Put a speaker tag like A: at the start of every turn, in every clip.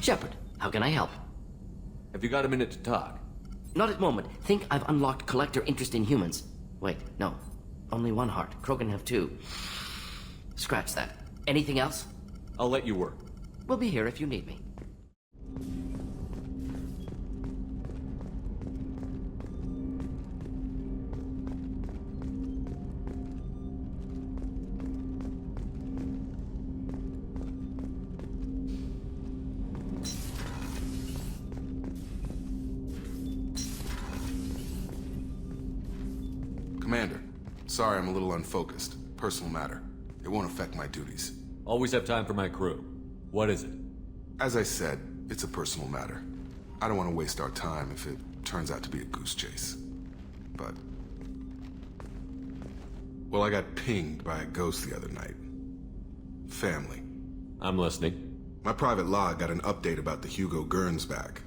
A: Shepard, how can I help?
B: Have you got a minute to talk?
A: Not at moment. Think I've unlocked collector interest in humans. Wait, no. Only one heart. Krogan have two. Scratch that. Anything else?
B: I'll let you work.
A: We'll be here if you need me.
C: Commander, sorry I'm a little unfocused. Personal matter. It won't affect my duties.
B: Always have time for my crew. What is it?
C: As I said, it's a personal matter. I don't want to waste our time if it turns out to be a goose chase. But... well, I got pinged by a ghost the other night. Family.
B: I'm listening.
C: My private log got an update about the Hugo Gernsback,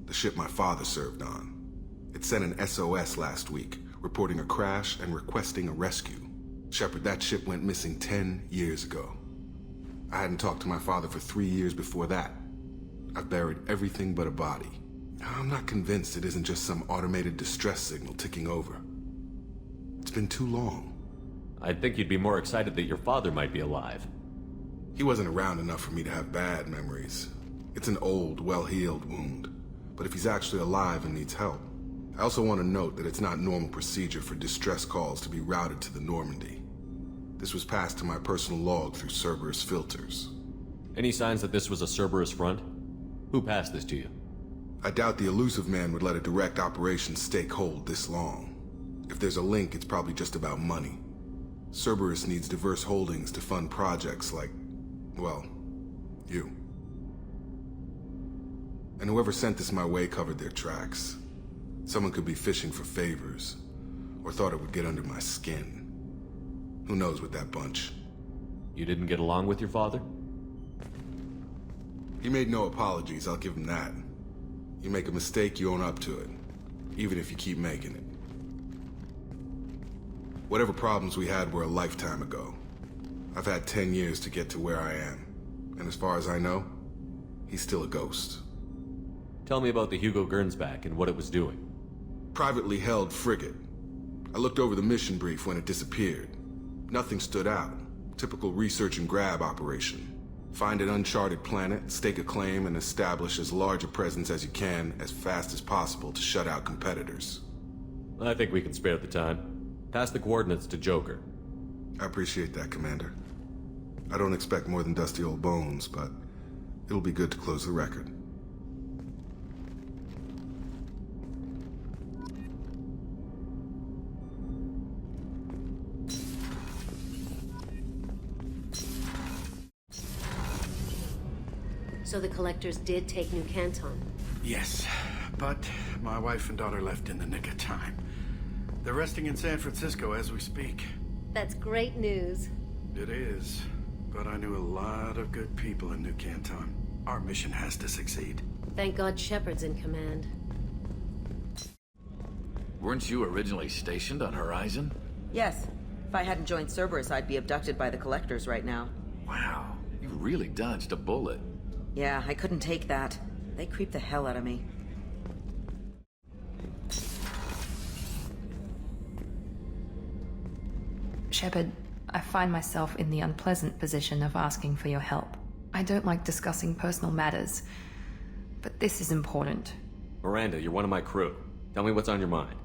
C: the ship my father served on. It sent an SOS last week, reporting a crash and requesting a rescue. Shepard, that ship went missing 10 years ago. I hadn't talked to my father for 3 years before that. I've buried everything but a body. I'm not convinced it isn't just some automated distress signal ticking over. It's been too long.
B: I'd think you'd be more excited that your father might be alive.
C: He wasn't around enough for me to have bad memories. It's an old, well-healed wound. But if he's actually alive and needs help, I also want to note that it's not normal procedure for distress calls to be routed to the Normandy. This was passed to my personal log through Cerberus filters.
B: Any signs that this was a Cerberus front? Who passed this to you?
C: I doubt the elusive man would let a direct operation stake hold this long. If there's a link, it's probably just about money. Cerberus needs diverse holdings to fund projects like, well, you. And whoever sent this my way covered their tracks. Someone could be fishing for favors, or thought it would get under my skin. Who knows with that bunch?
B: You didn't get along with your father?
C: He made no apologies, I'll give him that. You make a mistake, you own up to it, even if you keep making it. Whatever problems we had were a lifetime ago. I've had 10 years to get to where I am, and as far as I know, he's still a ghost.
B: Tell me about the Hugo Gernsback and what it was doing.
C: Privately held frigate. I looked over the mission brief when it disappeared. Nothing stood out. Typical research and grab operation. Find an uncharted planet, stake a claim, and establish as large a presence as you can as fast as possible to shut out competitors.
B: I think we can spare the time. Pass the coordinates to Joker.
C: I appreciate that, Commander. I don't expect more than dusty old bones, but it'll be good to close the record.
D: So the collectors did take New Canton?
E: Yes, but my wife and daughter left in the nick of time. They're resting in San Francisco as we speak.
D: That's great news.
E: It is, but I knew a lot of good people in New Canton. Our mission has to succeed.
D: Thank God Shepard's in command.
F: Weren't you originally stationed on Horizon?
G: Yes. If I hadn't joined Cerberus, I'd be abducted by the collectors right now.
F: Wow, you really dodged a bullet.
G: Yeah, I couldn't take that. They creeped the hell out of me.
H: Shepard, I find myself in the unpleasant position of asking for your help. I don't like discussing personal matters, but this is important.
B: Miranda, you're one of my crew. Tell me what's on your mind.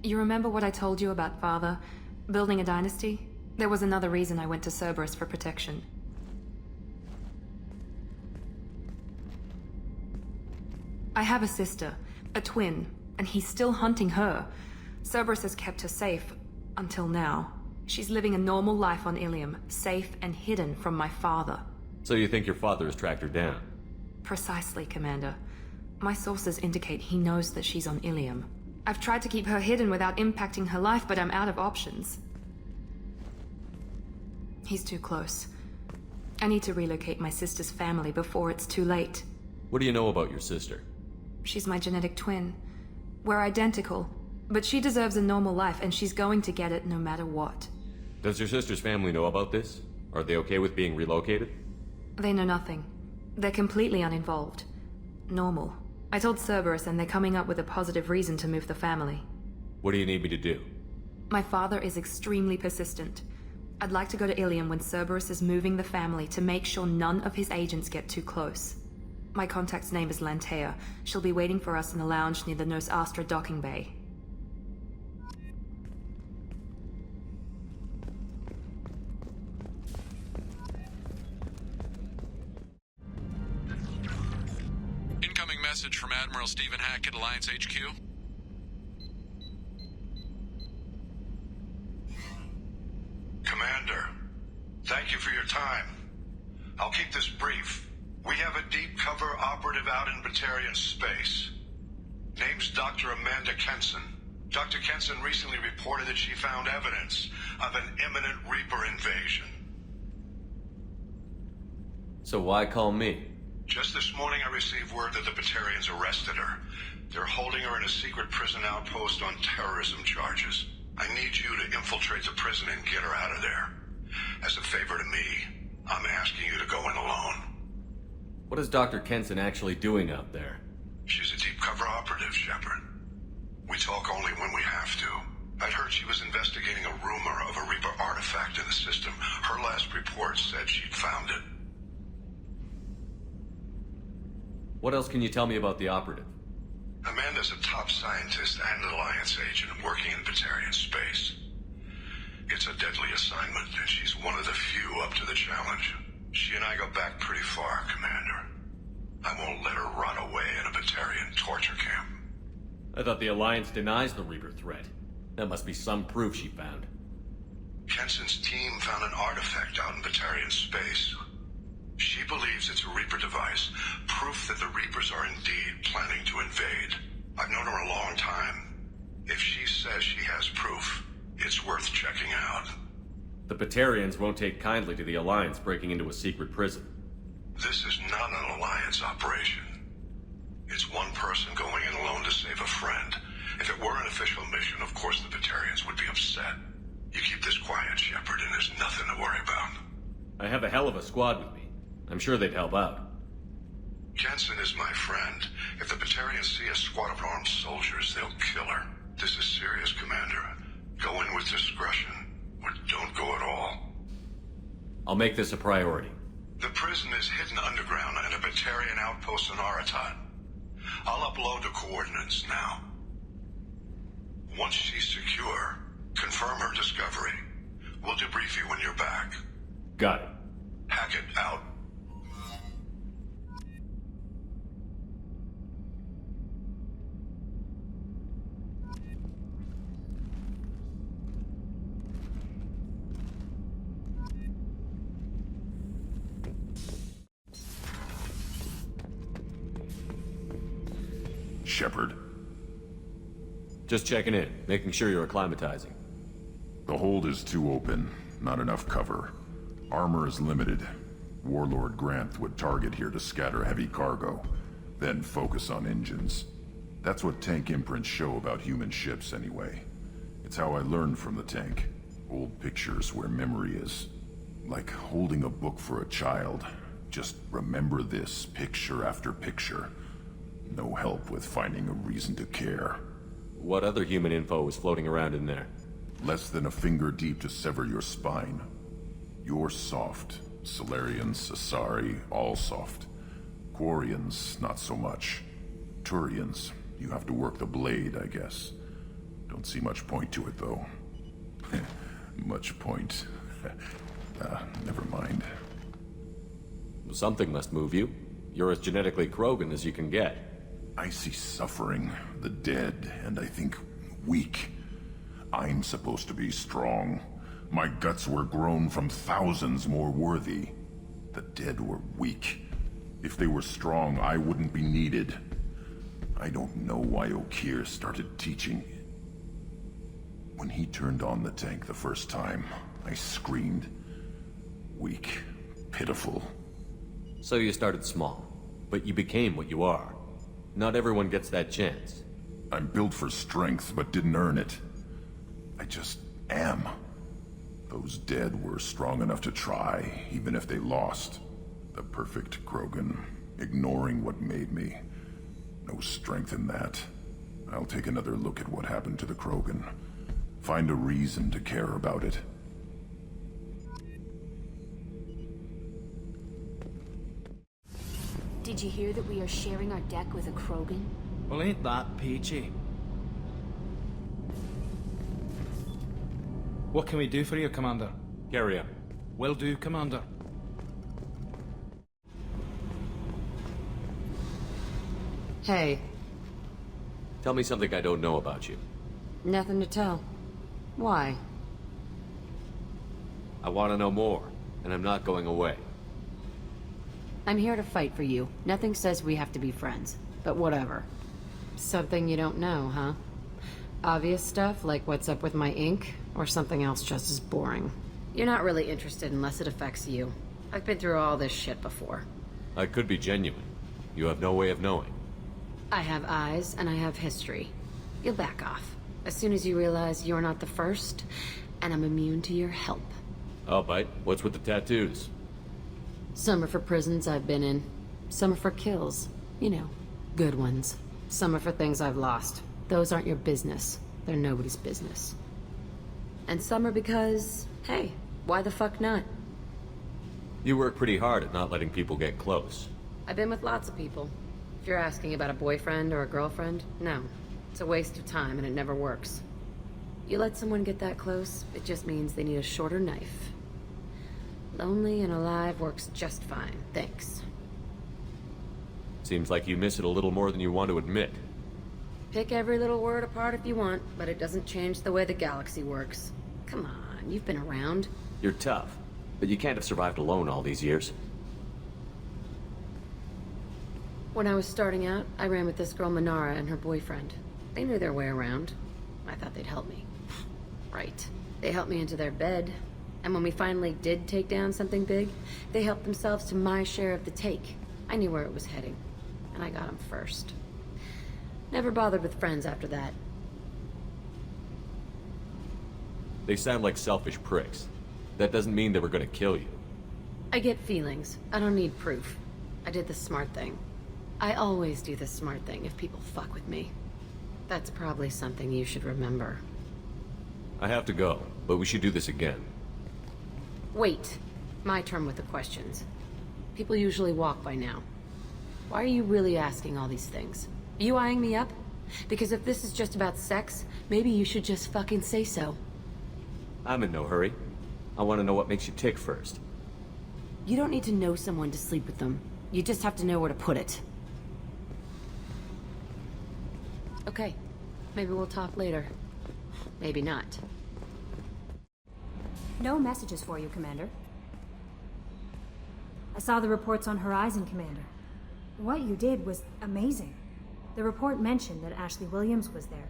H: You remember what I told you about Father? Building a dynasty? There was another reason I went to Cerberus for protection. I have a sister, a twin, and he's still hunting her. Cerberus has kept her safe, until now. She's living a normal life on Ilium, safe and hidden from my father.
B: So you think your father has tracked her down?
H: Precisely, Commander. My sources indicate he knows that she's on Ilium. I've tried to keep her hidden without impacting her life, but I'm out of options. He's too close. I need to relocate my sister's family before it's too late.
B: What do you know about your sister?
H: She's my genetic twin. We're identical, but she deserves a normal life, and she's going to get it no matter what.
B: Does your sister's family know about this? Are they okay with being relocated?
H: They know nothing. They're completely uninvolved. Normal. I told Cerberus and they're coming up with a positive reason to move the family.
B: What do you need me to do?
H: My father is extremely persistent. I'd like to go to Ilium when Cerberus is moving the family to make sure none of his agents get too close. My contact's name is Lantea. She'll be waiting for us in the lounge near the Nos Astra docking bay.
I: Incoming message from Admiral Stephen Hackett, Alliance HQ.
J: Commander, thank you for your time. I'll keep this brief. We have a deep cover operative out in Batarian space. Name's Dr. Amanda Kenson. Dr. Kenson recently reported that she found evidence of an imminent Reaper invasion.
B: So why call me?
J: Just this morning I received word that the Batarians arrested her. They're holding her in a secret prison outpost on terrorism charges. I need you to infiltrate the prison and get her out of there. As a favor to me, I'm asking you to go in alone.
B: What is Dr. Kenson actually doing out there?
J: She's a deep cover operative, Shepard. We talk only when we have to. I'd heard she was investigating a rumor of a Reaper artifact in the system. Her last report said she'd found it.
B: What else can you tell me about the operative?
J: Amanda's a top scientist and an Alliance agent working in Batarian space. It's a deadly assignment, and she's one of the few up to the challenge. She and I go back pretty far, Commander. I won't let her rot away in a Batarian torture camp.
B: I thought the Alliance denies the Reaper threat. That must be some proof she found.
J: Kenson's team found an artifact out in Batarian space. She believes it's a Reaper device, proof that the Reapers are indeed planning to invade. I've known her a long time. If she says she has proof, it's worth checking out.
B: The Batarians won't take kindly to the Alliance breaking into a secret prison.
J: This is not an Alliance operation. It's one person going in alone to save a friend. If it were an official mission, of course the Batarians would be upset. You keep this quiet, Shepard, and there's nothing to worry about.
B: I have a hell of a squad with me. I'm sure they'd help out.
J: Jensen is my friend. If the Batarians see a squad of armed soldiers, they'll kill her. This is serious, Commander. Go in with discretion, or don't go at all.
B: I'll make this a priority.
J: The prison is hidden underground in a Batarian outpost in Aratat. I'll upload the coordinates now. Once she's secure, confirm her discovery. We'll debrief you when you're back.
B: Got it.
J: Hackett out.
K: Shepard.
B: Just checking in, making sure you're acclimatizing.
K: The hold is too open, not enough cover. Armor is limited. Warlord Granth would target here to scatter heavy cargo, then focus on engines. That's what tank imprints show about human ships anyway. It's how I learned from the tank. Old pictures where memory is. Like holding a book for a child. Just remember this, picture after picture. No help with finding a reason to care.
B: What other human info was floating around in there?
K: Less than a finger deep to sever your spine. You're soft. Solarians, Asari, all soft. Quarians, not so much. Turians, you have to work the blade, I guess. Don't see much point to it, though. Much point. Never mind.
B: Something must move you. You're as genetically Krogan as you can get.
K: I see suffering, the dead, and I think weak. I'm supposed to be strong. My guts were grown from thousands more worthy. The dead were weak. If they were strong, I wouldn't be needed. I don't know why Okeer started teaching. When he turned on the tank the first time, I screamed. Weak, pitiful.
B: So you started small, but you became what you are. Not everyone gets that chance.
K: I'm built for strength, but didn't earn it. I just am. Those dead were strong enough to try, even if they lost. The perfect Krogan, ignoring what made me. No strength in that. I'll take another look at what happened to the Krogan. Find a reason to care about it.
L: Did you hear that we are sharing our deck with a Krogan?
M: Well, ain't that peachy? What can we do for you, Commander?
B: Carry on.
M: Will do, Commander.
N: Hey.
B: Tell me something I don't know about you.
N: Nothing to tell. Why?
B: I want to know more, and I'm not going away.
N: I'm here to fight for you. Nothing says we have to be friends, but whatever. Something you don't know, huh? Obvious stuff, like what's up with my ink, or something else just as boring? You're not really interested unless it affects you. I've been through all this shit before.
B: I could be genuine. You have no way of knowing.
N: I have eyes, and I have history. You'll back off. As soon as you realize you're not the first, and I'm immune to your help.
B: I'll bite. What's with the tattoos?
N: Some are for prisons I've been in. Some are for kills. You know, good ones. Some are for things I've lost. Those aren't your business. They're nobody's business. And some are because, hey, why the fuck not?
B: You work pretty hard at not letting people get close.
N: I've been with lots of people. If you're asking about a boyfriend or a girlfriend, no. It's a waste of time and it never works. You let someone get that close, it just means they need a shorter knife. Lonely and alive works just fine, thanks.
B: Seems like you miss it a little more than you want to admit.
N: Pick every little word apart if you want, but it doesn't change the way the galaxy works. Come on, you've been around.
B: You're tough, but you can't have survived alone all these years.
N: When I was starting out, I ran with this girl Minara and her boyfriend. They knew their way around. I thought they'd help me. Right. They helped me into their bed. And when we finally did take down something big, they helped themselves to my share of the take. I knew where it was heading. And I got them first. Never bothered with friends after that.
B: They sound like selfish pricks. That doesn't mean they were gonna kill you.
N: I get feelings. I don't need proof. I did the smart thing. I always do the smart thing if people fuck with me. That's probably something you should remember.
B: I have to go, but we should do this again.
N: Wait. My turn with the questions. People usually walk by now. Why are you really asking all these things? Are you eyeing me up? Because if this is just about sex, maybe you should just fucking say so.
B: I'm in no hurry. I want to know what makes you tick first.
N: You don't need to know someone to sleep with them. You just have to know where to put it. Okay. Maybe we'll talk later. Maybe not.
L: No messages for you, Commander. I saw the reports on Horizon, Commander. What you did was amazing. The report mentioned that Ashley Williams was there.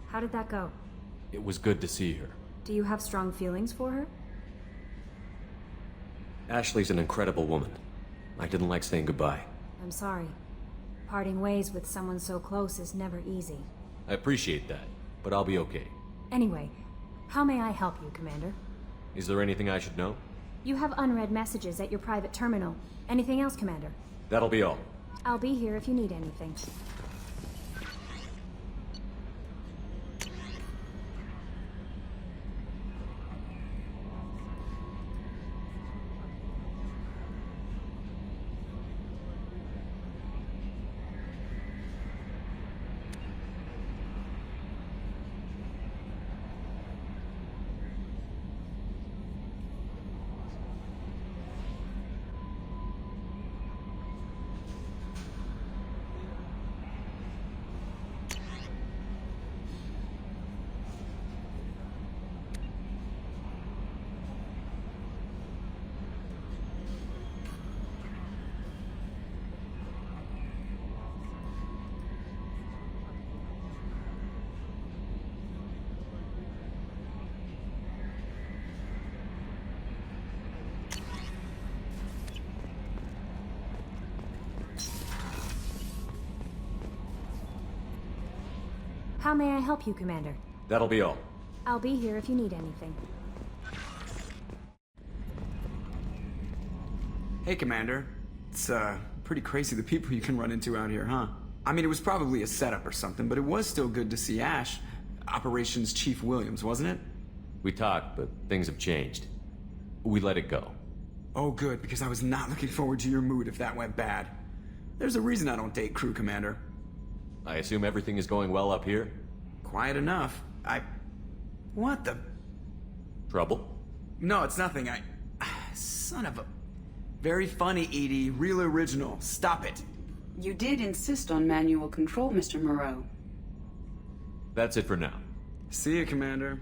L: How did that go?
B: It was good to see her.
L: Do you have strong feelings for her?
B: Ashley's an incredible woman. I didn't like saying goodbye.
L: I'm sorry. Parting ways with someone so close is never easy.
B: I appreciate that, but I'll be okay.
L: Anyway, how may I help you, Commander?
B: Is there anything I should know?
L: You have unread messages at your private terminal. Anything else, Commander?
B: That'll be all.
L: I'll be here if you need anything. How may I help you, Commander?
B: That'll be all.
L: I'll be here if you need anything.
O: Hey, Commander. It's, pretty crazy the people you can run into out here, huh? I mean, it was probably a setup or something, but it was still good to see Ash. Operations Chief Williams, wasn't it?
B: We talked, but things have changed. We let it go.
O: Oh, good, because I was not looking forward to your mood if that went bad. There's a reason I don't date crew commander.
B: I assume everything is going well up here?
O: Quiet enough. What the...
B: Trouble?
O: No, it's nothing. Son of a... Very funny, Edie. Real original. Stop it.
P: You did insist on manual control, Mr. Moreau.
B: That's it for now.
O: See you, Commander.